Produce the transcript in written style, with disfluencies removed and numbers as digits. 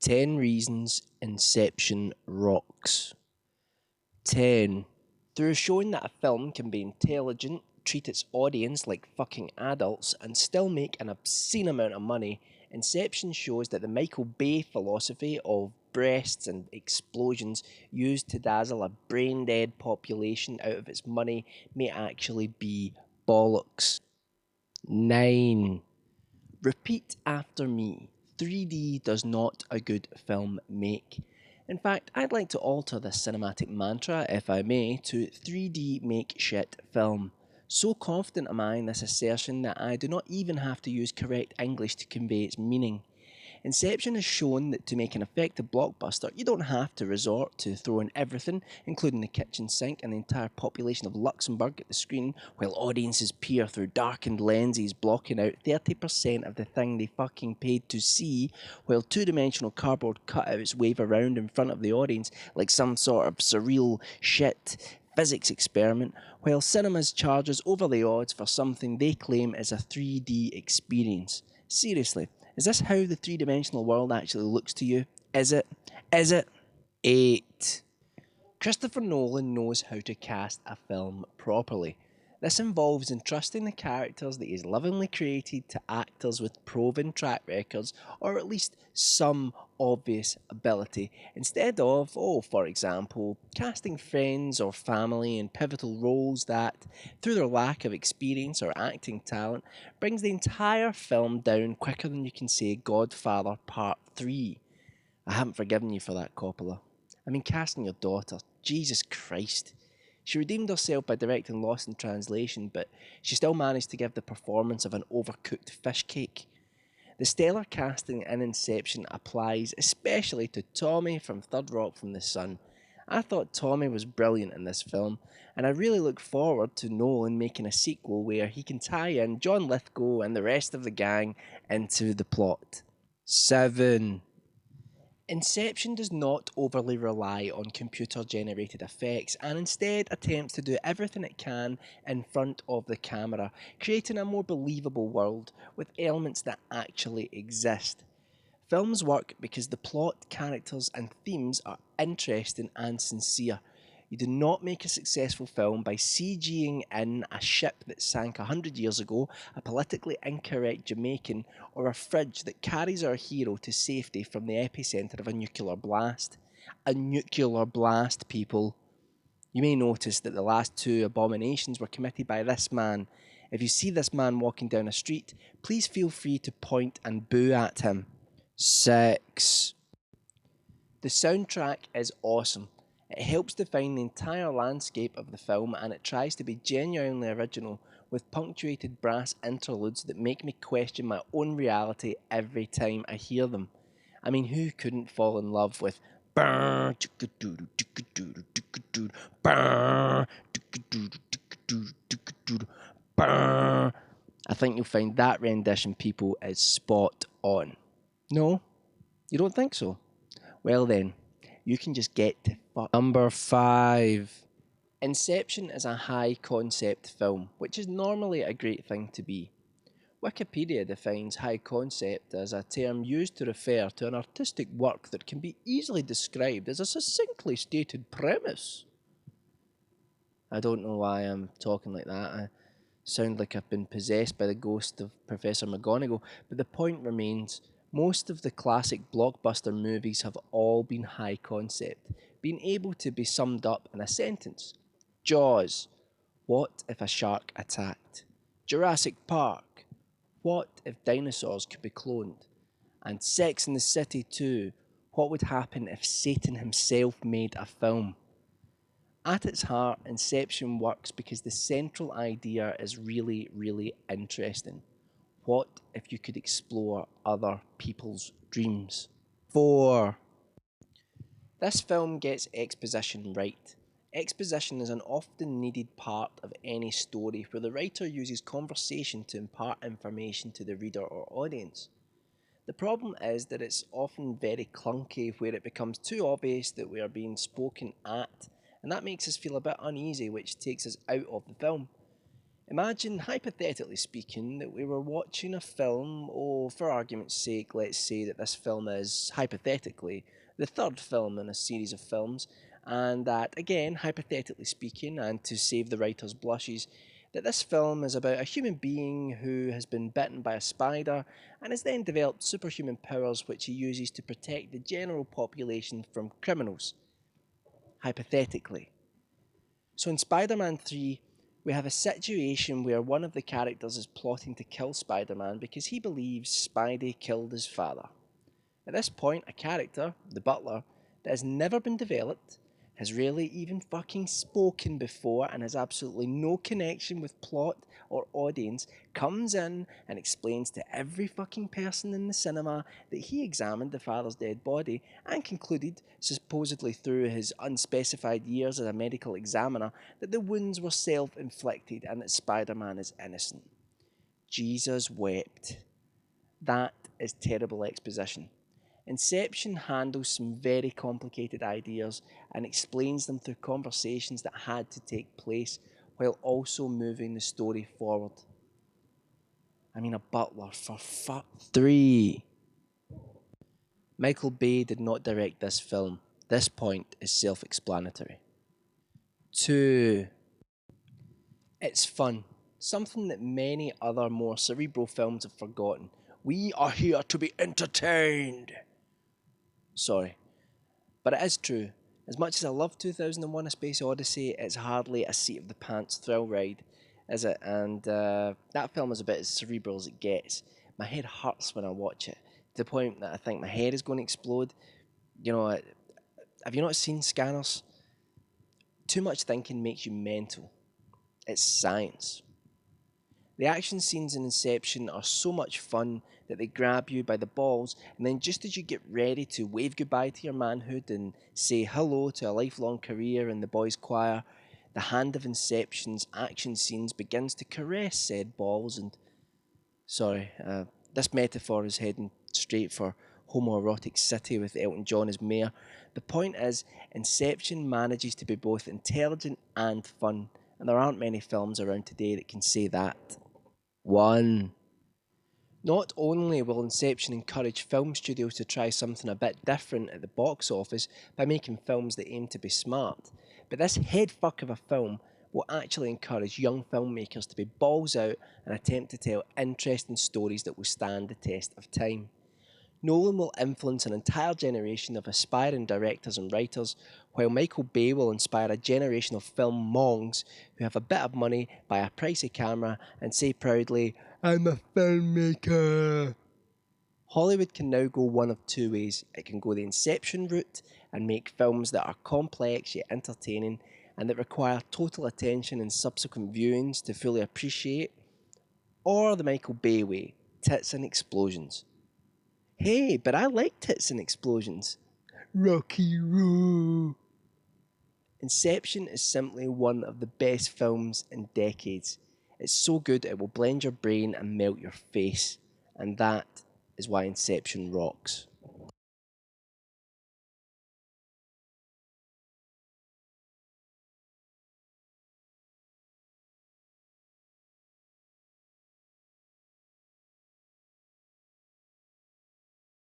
10 reasons Inception rocks. 10. Through showing that a film can be intelligent, treat its audience like fucking adults, and still make an obscene amount of money, Inception shows that the Michael Bay philosophy of breasts and explosions used to dazzle a brain-dead population out of its money may actually be bollocks. 9. Repeat after me. 3D does not a good film make. In fact, I'd like to alter this cinematic mantra, if I may, to 3D make shit film. So confident am I in this assertion that I do not even have to use correct English to convey its meaning. Inception has shown that to make an effective blockbuster, you don't have to resort to throwing everything, including the kitchen sink and the entire population of Luxembourg, at the screen, while audiences peer through darkened lenses blocking out 30% of the thing they fucking paid to see, while two-dimensional cardboard cutouts wave around in front of the audience like some sort of surreal shit physics experiment, while cinemas charges over the odds for something they claim is a 3D experience. Seriously, is this how the three-dimensional world actually looks to you? Is it? Is it? 8. Christopher Nolan knows how to cast a film properly. This involves entrusting the characters that he's lovingly created to actors with proven track records, or at least some obvious ability, instead of, for example, casting friends or family in pivotal roles that, through their lack of experience or acting talent, brings the entire film down quicker than you can say Godfather Part 3. I haven't forgiven you for that, Coppola. I mean, casting your daughter. Jesus Christ. She redeemed herself by directing Lost in Translation, but she still managed to give the performance of an overcooked fish cake. The stellar casting in Inception applies especially to Tommy from Third Rock from the Sun. I thought Tommy was brilliant in this film, and I really look forward to Nolan making a sequel where he can tie in John Lithgow and the rest of the gang into the plot. 7. Inception does not overly rely on computer-generated effects and instead attempts to do everything it can in front of the camera, creating a more believable world with elements that actually exist. Films work because the plot, characters, and themes are interesting and sincere. You do not make a successful film by CGing in a ship that sank 100 years ago, a politically incorrect Jamaican, or a fridge that carries our hero to safety from the epicenter of a nuclear blast. A nuclear blast, people. You may notice that the last two abominations were committed by this man. If you see this man walking down a street, please feel free to point and boo at him. 6. The soundtrack is awesome. It helps define the entire landscape of the film, and it tries to be genuinely original, with punctuated brass interludes that make me question my own reality every time I hear them. I mean, who couldn't fall in love with I think you'll find that rendition, people, is spot on. No? You don't think so? Well then, you can just get to fuck. Number 5. Inception is a high concept film, which is normally a great thing to be. Wikipedia defines high concept as a term used to refer to an artistic work that can be easily described as a succinctly stated premise. I don't know why I'm talking like that. I sound like I've been possessed by the ghost of Professor McGonagall, but the point remains. Most of the classic blockbuster movies have all been high concept, being able to be summed up in a sentence. Jaws. What if a shark attacked? Jurassic Park. What if dinosaurs could be cloned? And Sex and the City 2. What would happen if Satan himself made a film? At its heart, Inception works because the central idea is really, really interesting. What if you could explore other people's dreams? 4. This film gets exposition right. Exposition is an often needed part of any story where the writer uses conversation to impart information to the reader or audience. The problem is that it's often very clunky, where it becomes too obvious that we are being spoken at, and that makes us feel a bit uneasy, which takes us out of the film. Imagine, hypothetically speaking, that we were watching a film, or for argument's sake, let's say that this film is, hypothetically, the third film in a series of films, and that, again, hypothetically speaking, and to save the writer's blushes, that this film is about a human being who has been bitten by a spider and has then developed superhuman powers which he uses to protect the general population from criminals. Hypothetically. So in Spider Man 3, we have a situation where one of the characters is plotting to kill Spider Man because he believes Spidey killed his father. At this point, a character, the butler, that has never been developed, has rarely even fucking spoken before, and has absolutely no connection with plot or audience, comes in and explains to every fucking person in the cinema that he examined the father's dead body and concluded, supposedly through his unspecified years as a medical examiner, that the wounds were self inflicted and that Spider Man is innocent. Jesus wept. That is terrible exposition. Inception handles some very complicated ideas and explains them through conversations that had to take place while also moving the story forward. I mean, a butler, for fuck. 3. Michael Bay did not direct this film. This point is self explanatory. 2. It's fun. Something that many other more cerebral films have forgotten. We are here to be entertained. Sorry. But it is true. As much as I love 2001 A Space Odyssey, it's hardly a seat of the pants thrill ride, is it? And that film is about as cerebral as it gets. My head hurts when I watch it, to the point that I think my head is going to explode. You know, have you not seen Scanners? Too much thinking makes you mental. It's science. The action scenes in Inception are so much fun that they grab you by the balls, and then just as you get ready to wave goodbye to your manhood and say hello to a lifelong career in the boys' choir, the hand of Inception's action scenes begins to caress said balls and... Sorry, this metaphor is heading straight for homoerotic city with Elton John as mayor. The point is, Inception manages to be both intelligent and fun, and there aren't many films around today that can say that. 1. Not only will Inception encourage film studios to try something a bit different at the box office by making films that aim to be smart, but this headfuck of a film will actually encourage young filmmakers to be balls out and attempt to tell interesting stories that will stand the test of time. Nolan will influence an entire generation of aspiring directors and writers, while Michael Bay will inspire a generation of film mongs who have a bit of money, buy a pricey camera, and say proudly, "I'm a filmmaker." Hollywood can now go one of two ways. It can go the Inception route and make films that are complex yet entertaining and that require total attention and subsequent viewings to fully appreciate, or the Michael Bay way, tits and explosions. Hey, but I like tits and explosions. Rocky Road. Inception is simply one of the best films in decades. It's so good it will blend your brain and melt your face. And that is why Inception rocks.